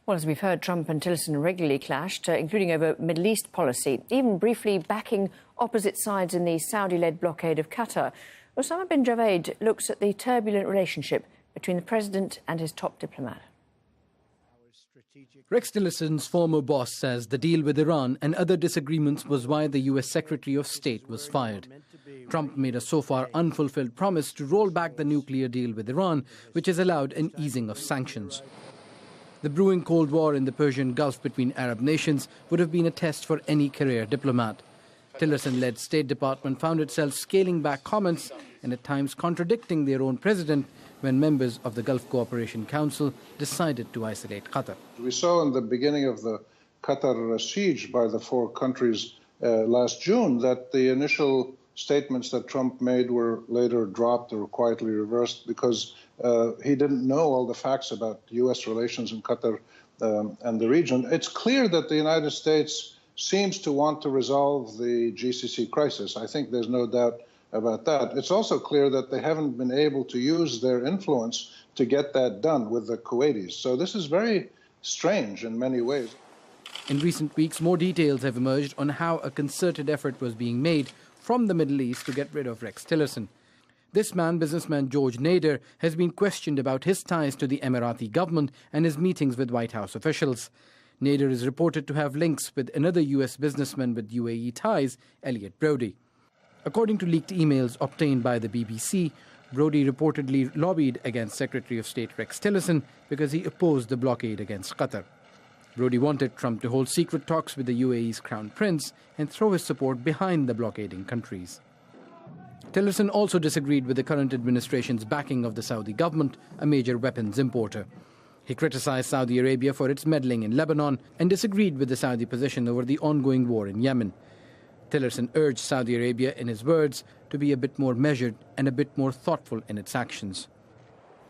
Well, as we've heard, Trump and Tillerson regularly clashed, including over Middle East policy, even briefly backing opposite sides in the Saudi-led blockade of Qatar. Osama bin Javed looks at the turbulent relationship between the president and his top diplomat. Rex Tillerson's former boss says the deal with Iran and other disagreements was why the US Secretary of State was fired. Trump made a so far unfulfilled promise to roll back the nuclear deal with Iran, which has allowed an easing of sanctions. The brewing Cold War in the Persian Gulf between Arab nations would have been a test for any career diplomat. Tillerson-led State Department found itself scaling back comments and at times contradicting their own president when members of the Gulf Cooperation Council decided to isolate Qatar. We saw in the beginning of the Qatar siege by the four countries last June that the initial statements that Trump made were later dropped or quietly reversed because he didn't know all the facts about U.S. relations in Qatar and the region. It's clear that the United States seems to want to resolve the GCC crisis. I think there's no doubt about that. It's also clear that they haven't been able to use their influence to get that done with the Kuwaitis. So this is very strange in many ways. In recent weeks, more details have emerged on how a concerted effort was being made from the Middle East to get rid of Rex Tillerson. This man, businessman George Nader, has been questioned about his ties to the Emirati government and his meetings with White House officials. Nader is reported to have links with another US businessman with UAE ties, Elliot Brody. According to leaked emails obtained by the BBC, Brody reportedly lobbied against Secretary of State Rex Tillerson because he opposed the blockade against Qatar. Brody wanted Trump to hold secret talks with the UAE's Crown Prince and throw his support behind the blockading countries. Tillerson also disagreed with the current administration's backing of the Saudi government, a major weapons importer. He criticized Saudi Arabia for its meddling in Lebanon and disagreed with the Saudi position over the ongoing war in Yemen. Tillerson urged Saudi Arabia, in his words, to be a bit more measured and a bit more thoughtful in its actions.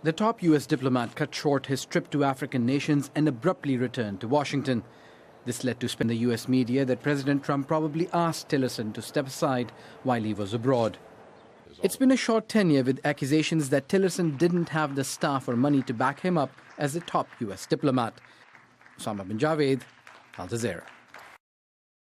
The top US diplomat cut short his trip to African nations and abruptly returned to Washington. This led to spin the US media that President Trump probably asked Tillerson to step aside while he was abroad. It's been a short tenure with accusations that Tillerson didn't have the staff or money to back him up as a top US diplomat. Osama bin Javed, Al Jazeera.